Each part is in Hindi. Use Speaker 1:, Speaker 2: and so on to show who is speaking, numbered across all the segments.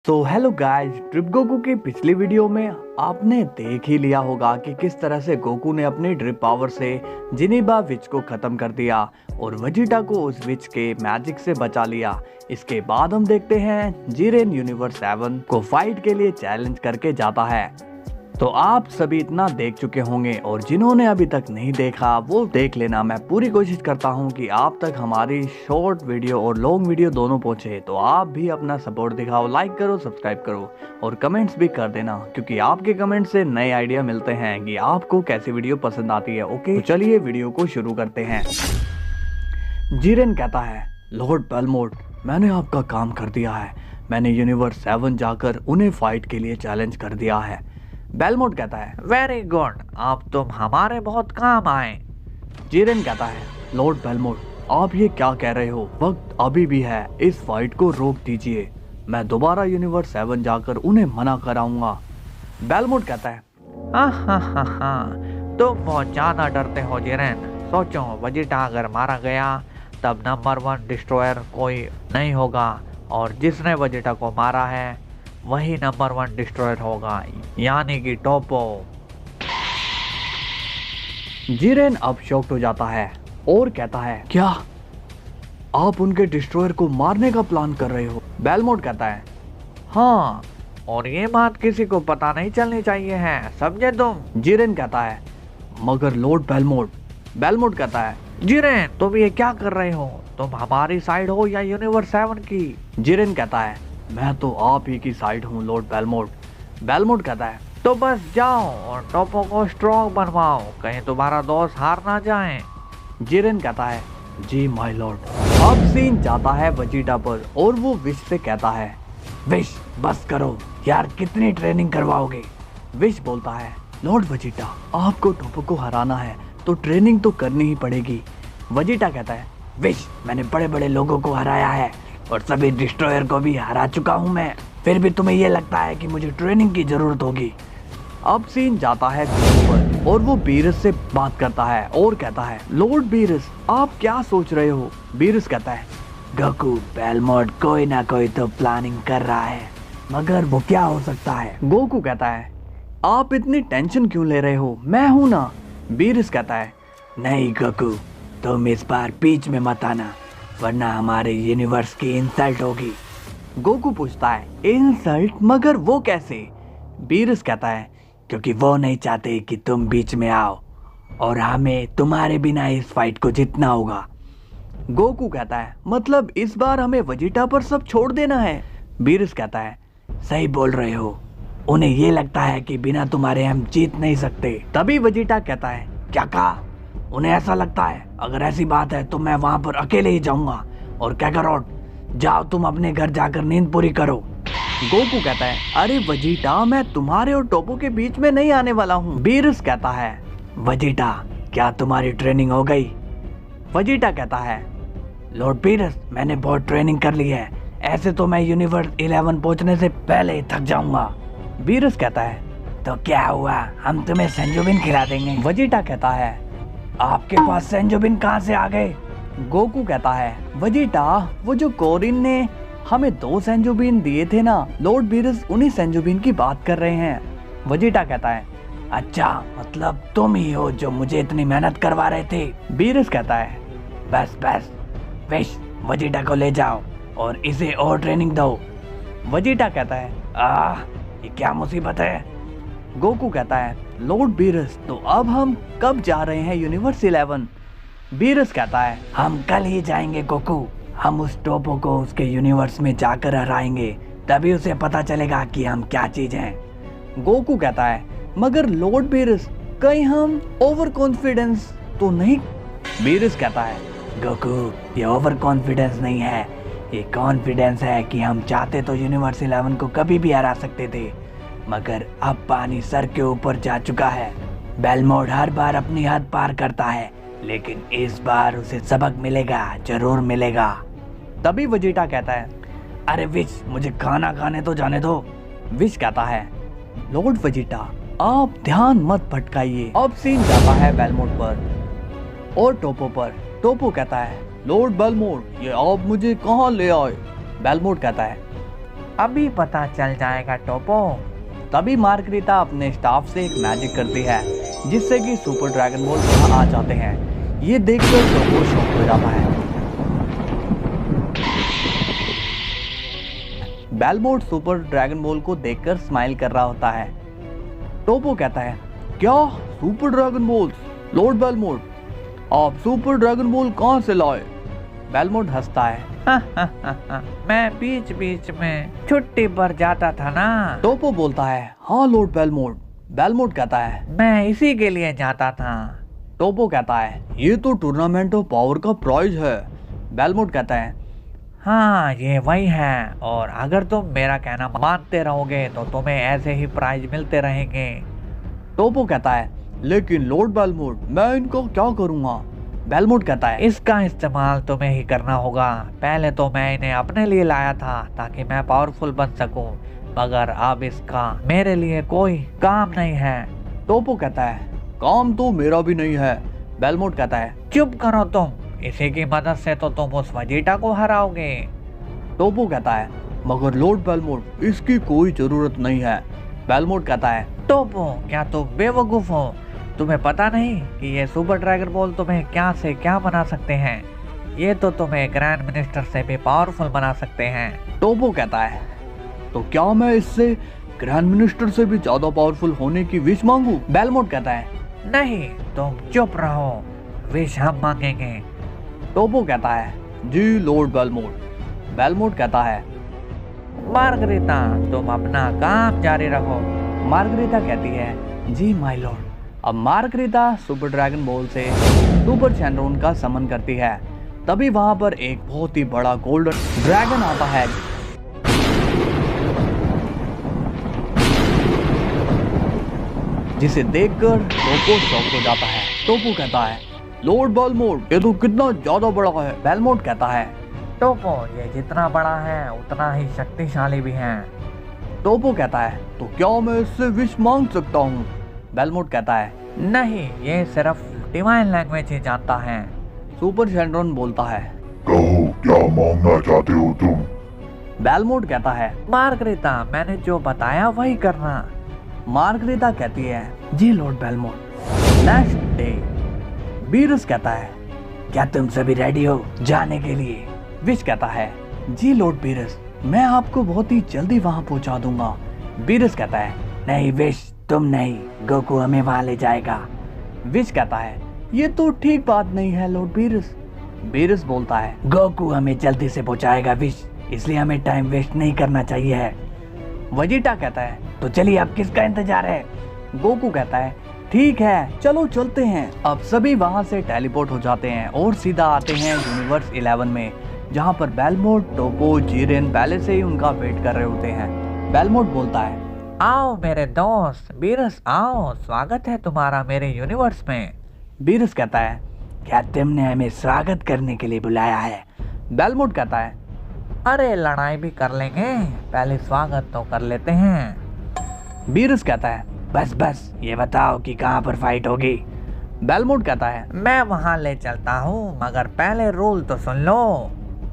Speaker 1: तो हेलो गाइस, ट्रिप गोकू की पिछली वीडियो में आपने देख ही लिया होगा कि किस तरह से गोकू ने अपनी ड्रिप पावर से जिनीबा विच को खत्म कर दिया और वेजिटा को उस विच के मैजिक से बचा लिया। इसके बाद हम देखते हैं जीरेन यूनिवर्स 7 को फाइट के लिए चैलेंज करके जाता है। तो आप सभी इतना देख चुके होंगे और जिन्होंने अभी तक नहीं देखा वो देख लेना। मैं पूरी कोशिश करता हूं कि आप तक हमारी शॉर्ट वीडियो और लॉन्ग वीडियो दोनों पहुंचे। तो आप भी अपना सपोर्ट दिखाओ, लाइक करो, सब्सक्राइब करो और कमेंट्स भी कर देना, क्योंकि आपके कमेंट से नए आइडिया मिलते हैं कि आपको कैसी वीडियो पसंद आती है। ओके, तो चलिए वीडियो को शुरू करते हैं। जीरेन कहता है, लॉर्ड बेलमोट, मैंने आपका काम कर दिया है। मैंने यूनिवर्स 7 जाकर उन्हें फाइट के लिए चैलेंज कर दिया है। बेलमोट कहता है,
Speaker 2: वेरी गुड, अब तुम हमारे बहुत काम आए।
Speaker 1: जीरेन कहता है, लॉर्ड बेलमोट, आप ये क्या कह रहे हो? वक्त अभी भी है, इस फाइट को रोक दीजिए। मैं दोबारा यूनिवर्स 7 जाकर उन्हें मना कराऊंगा। बेलमोट कहता है,
Speaker 2: तुम बहुत ज्यादा डरते हो जीरेन। सोचो, वेजिटा अगर मारा गया तब नंबर 1 डिस्ट्रॉयर कोई नहीं होगा, और जिसने वेजिटा को मारा है वही नंबर 1 डिस्ट्रॉयर होगा, यानी कि टोपो।
Speaker 1: जीरेन अब शॉक्ड हो जाता है और कहता है, क्या आप उनके डिस्ट्रॉयर को मारने का प्लान कर रहे हो? बेलमोट कहता है,
Speaker 2: हाँ, और ये बात किसी को पता नहीं चलनी चाहिए है, समझे तुम?
Speaker 1: जीरेन कहता है, मगर लॉर्ड बेलमोट। बेलमोट कहता है,
Speaker 2: जीरेन, तुम ये क्या कर रहे हो? तुम हमारी साइड हो या यूनिवर्स 7 की?
Speaker 1: जीरेन कहता है, मैं तो आप ही की साइड हूँ लॉर्ड बेलमोट। बेलमोट कहता है,
Speaker 2: तो बस जाओ और टोपो को स्ट्रॉन्ग बनवाओ, कहीं तुम्हारा दोस्त हार ना जाए।
Speaker 1: जीरेन कहता है, जी माय लॉर्ड। अब सीन जाता है वेजिटा पर और वो विश से कहता है, विश बस करो यार, कितनी ट्रेनिंग करवाओगे? विश बोलता है, लॉर्ड वेजिटा, आपको टोपो को हराना है तो ट्रेनिंग तो करनी ही पड़ेगी। वेजिटा कहता है, विश, मैंने बड़े बड़े लोगों को हराया है और सभी डिस्ट्रॉयर को भी हरा चुका हूं मैं, फिर भी तुम्हें ये लगता है कि मुझे ट्रेनिंग की जरूरत होगी। अब सीन जाता है पर और वो बीरस से बात करता है और कहता है, लॉर्ड बीरस, आप क्या सोच रहे हो? बीरस कहता है, गोकू, बेलमोट कोई ना कोई तो प्लानिंग कर रहा है, मगर वो क्या हो सकता है? गोकू कहता है, आप इतनी टेंशन क्यों ले रहे हो, मैं हूं ना। बीरस कहता है, नहीं गोकू, तुम इस बार बीच में मत आना, वरना हमारे यूनिवर्स की इंसल्ट होगी। गोकू पूछता है, इंसल्ट? मगर वो कैसे? बीरस कहता है, क्योंकि वो नहीं चाहते कि तुम बीच में आओ और हमें तुम्हारे बिना इस फाइट को जीतना होगा। गोकू कहता है, मतलब इस बार हमें वेजिटा पर सब छोड़ देना है? बीरस कहता है, सही बोल रहे हो, उन्हें ये लगता है कि बिना तुम्हारे हम जीत नहीं सकते। तभी वेजिटा कहता है, क्या कहा? उन्हें ऐसा लगता है? अगर ऐसी बात है तो मैं वहां पर अकेले ही जाऊंगा और कैकारोट, जाओ तुम अपने घर जाकर नींद पूरी करो। गोकू कहता है, अरे वेजिटा, मैं तुम्हारे और टोपो के बीच में नहीं आने वाला हूँ। बीरस कहता है, वेजिटा, क्या तुम्हारी ट्रेनिंग हो गई? वेजिटा कहता है, लॉर्ड बीरस, मैंने बहुत ट्रेनिंग कर ली है, ऐसे तो मैं यूनिवर्स 11 पहुंचने से पहले ही थक जाऊंगा। बीरस कहता है, तो क्या हुआ, हम तुम्हें सेंजोबिन खिला देंगे। वेजिटा कहता है, आपके पास सेंजोबिन कहाँ से आ गए? गोकू कहता है, वेजिटा, वो जो कोरिन ने हमें 2 सेंजोबिन दिए थे ना, लॉर्ड बीरस उन्हीं सेंजोबिन की बात कर रहे हैं। वेजिटा कहता है, अच्छा, मतलब तुम ही हो जो मुझे इतनी मेहनत करवा रहे थे। बीरस कहता है, बस बस विश, वेजिटा को ले जाओ और इसे और ट्रेनिंग दो। वेजिटा कहता है, ये क्या मुसीबत है? गोकू कहता है, लॉर्ड बीरस, तो अब हम कब जा रहे हैं यूनिवर्स 11? बीरस कहता है, हम कल ही जाएंगे गोकू, हम उस टोपो को उसके यूनिवर्स में जाकर हराएंगे, तभी उसे पता चलेगा कि हम क्या चीज हैं। गोकू कहता है, मगर लॉर्ड बीरस, कहीं हम ओवर कॉन्फिडेंस तो नहीं? बीरस कहता है, गोकू, ये ओवर कॉन्फिडेंस नहीं है, ये कॉन्फिडेंस है कि हम चाहते तो यूनिवर्स 11 को कभी भी हरा सकते थे, मगर अब पानी सर के ऊपर जा चुका है। बेलमोट हर बार अपनी हद पार करता है, लेकिन इस बार उसे सबक मिलेगा, जरूर मिलेगा। तभी वेजिटा कहता है, अरे विश, मुझे खाना खाने तो जाने दो। विश कहता है, लॉर्ड वेजिटा, आप ध्यान मत भटकाइए। अब सीन जाता है बेलमोट पर और टोपो पर। टोपो कहता है, लॉर्ड बेलमोट, ये आप मुझे कहाँ ले आए? बेलमोट कहता है,
Speaker 2: अभी पता चल जाएगा टोपो।
Speaker 1: तभी मार्गरीता अपने स्टाफ से एक मैजिक करती है जिससे कि सुपर ड्रैगन बॉल वहां आ जाते हैं। ये देखकर टोपो शॉक हो जाता है। बेलमोट सुपर ड्रैगन बॉल को देखकर स्माइल कर रहा होता है। टोपो कहता है, क्या सुपर ड्रैगन बॉल्स? लॉर्ड बेलमोट, आप सुपर ड्रैगन बॉल कहां से लाए? बेलमोट हंसता है।
Speaker 2: मैं बीच बीच में छुट्टी पर जाता था ना।
Speaker 1: टोपो बोलता है, हाँ लॉर्ड बेलमोट। बेलमोट कहता है,
Speaker 2: मैं इसी के लिए जाता था।
Speaker 1: टोपो कहता है, ये तो टूर्नामेंट ऑफ पावर का प्राइज है। बेलमोट कहता है,
Speaker 2: हाँ ये वही है, और अगर तुम मेरा कहना मानते रहोगे तो तुम्हें ऐसे ही प्राइज मिलते रहेंगे।
Speaker 1: टोपो कहता है, लेकिन लॉर्ड बेलमोट मैं इनको क्या करूंगा? बेलमोट कहता है,
Speaker 2: इसका इस्तेमाल तुम्हें ही करना होगा। पहले तो मैं इन्हें अपने लिए लाया था ताकि मैं पावरफुल बन सकूं, मगर अब इसका मेरे लिए कोई काम नहीं है।
Speaker 1: टोपो कहता है, काम तो मेरा भी नहीं है। बेलमोट कहता है,
Speaker 2: चुप करो तुम, इसी की मदद से तो तुम उस वजीटा को हराओगे।
Speaker 1: टोपो कहता है, मगर लॉर्ड बेलमोट इसकी कोई जरूरत नहीं है। बेलमोट कहता है,
Speaker 2: टोपो क्या तुम बेवकूफ हो? तुम्हें पता नहीं कि ये सुपर ड्रैगन बॉल तुम्हें क्या से क्या बना सकते हैं? ये तो तुम्हें ग्रैंड मिनिस्टर से भी पावरफुल बना सकते हैं।
Speaker 1: टोपो कहता है, तो क्या मैं इससे ग्रैंड मिनिस्टर से भी ज्यादा पावरफुल होने की विश मांगू? बेलमोट कहता है,
Speaker 2: नहीं, तुम चुप रहो, विश हम मांगेंगे।
Speaker 1: टोपो कहता है, जी लॉर्ड बेलमोट। बेलमोट कहता है,
Speaker 2: मार्गरीता तुम अपना काम जारी रखो।
Speaker 1: मार्गरीता कहती है, जी माय लॉर्ड। अब मार्गरीता सुपर ड्रैगन बॉल से सुपर शैनरॉन का समन करती है। तभी वहां पर एक बहुत ही बड़ा गोल्डन ड्रैगन आता है जिसे देखकर टोपो शॉक हो जाता है। टोपो कहता है, लॉर्ड बेलमोट ये तो कितना ज्यादा बड़ा है। बेलमोट कहता है,
Speaker 2: टोपो ये जितना बड़ा है उतना ही शक्तिशाली भी है।
Speaker 1: टोपो कहता है, तो क्या मैं इससे विश मांग सकता हूँ? बेलमोट कहता है,
Speaker 2: नहीं, ये सिर्फ डिवाइन लैंग्वेज ही जानता है।
Speaker 1: सुपर शैनरॉन बोलता है,
Speaker 3: कहो क्या मांगना चाहते हो तुम?
Speaker 1: बेलमोट कहता है,
Speaker 2: मार्गरीता मैंने जो बताया वही करना।
Speaker 1: मार्गरीता कहती है, जी लॉर्ड बेलमोट। नेक्स्ट डे बीरस कहता है, क्या तुम सभी रेडी हो जाने के लिए? विश कहता है, जी लॉर्ड बीरस, मैं आपको बहुत ही जल्दी वहां पहुंचा दूंगा। बीरस कहता है, नहीं विश, तुम नहीं, गोकू हमें वहां ले जाएगा। विश कहता है, ये तो ठीक बात नहीं है लॉर्ड बीरस। बीरस बोलता है, गोकू हमें जल्दी से पहुंचाएगा विश, इसलिए हमें टाइम वेस्ट नहीं करना चाहिए है। वजीटा कहता है, तो चलिए अब किसका इंतजार है? गोकू कहता है, ठीक है चलो चलते हैं। अब सभी वहां से टेलीपोर्ट हो जाते हैं और सीधा आते हैं यूनिवर्स 11 में, जहां पर बेलमोट, टोपो, जीरेन पहले से ही उनका वेट कर रहे होते हैं। बेलमोट बोलता है,
Speaker 2: आओ मेरे दोस्त बीरस, आओ, स्वागत है तुम्हारा मेरे यूनिवर्स में।
Speaker 1: बीरस कहता है, क्या तुमने हमें स्वागत करने के लिए बुलाया है? बेलमोट कहता है,
Speaker 2: अरे लड़ाई भी कर लेंगे, पहले स्वागत तो कर लेते हैं।
Speaker 1: बीरस कहता है, बस बस ये बताओ कि कहाँ पर फाइट होगी? बेलमोट कहता है,
Speaker 2: मैं वहां ले चलता हूँ, मगर पहले रूल तो सुन लो।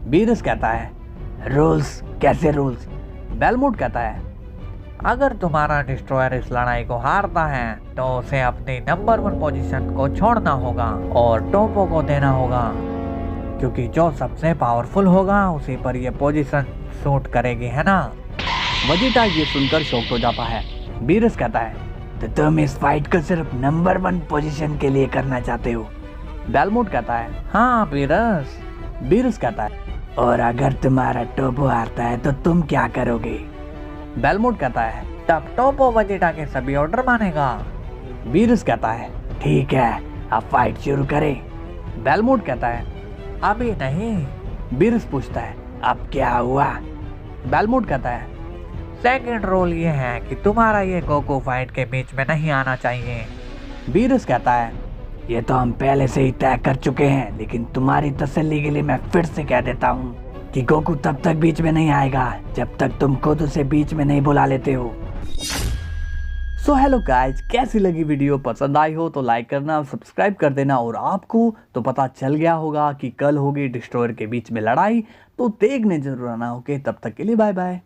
Speaker 1: बीरस कहता है, रूल्स? कैसे रूल्स? बेलमोट कहता है,
Speaker 2: अगर तुम्हारा डिस्ट्रॉयर इस लड़ाई को हारता है तो उसे अपनी नंबर 1 पोजीशन को छोड़ना होगा और टोपो को देना होगा, क्योंकि जो सबसे पावरफुल होगा उसी पर ये पोजीशन सूट करेगी, है ना?
Speaker 1: वजीटा ये सुनकर शॉक्ड हो जाता है। बीरस कहता है, तो तुम इस फाइट को सिर्फ नंबर 1 पोजीशन के लिए करना चाहते हो? बेलमोट कहता है,
Speaker 2: हाँ बीरस।
Speaker 1: बीरस कहता है, और अगर तुम्हारा टोपो हारता है तो तुम क्या करोगे? बेलमोट कहता है,
Speaker 2: तब टोपो वजीटा के सभी ऑर्डर मानेगा।
Speaker 1: बीरस कहता है, ठीक है अब फाइट शुरू करें। बेलमोट कहता है,
Speaker 2: अभी नहीं।
Speaker 1: बीरस पूछता है, अब क्या हुआ? बेलमोट कहता है,
Speaker 2: सेकंड रूल ये है कि तुम्हारा ये गोकू फाइट के बीच में नहीं आना चाहिए।
Speaker 1: बीरस कहता है, ये तो हम पहले से ही तय कर चुके हैं, लेकिन तुम्हारी तसल्ली के लिए मैं फिर से कह देता हूँ कि गोकू तब तक बीच में नहीं आएगा जब तक तुम खुद उसे बीच में नहीं बुला लेते हो। सो हेलो गाइज, कैसी लगी वीडियो? पसंद आई हो तो लाइक करना, सब्सक्राइब कर देना, और आपको तो पता चल गया होगा कि कल होगी डिस्ट्रॉयर के बीच में लड़ाई, तो देखने जरूर आना। ओके, तब तक के लिए बाय बाय।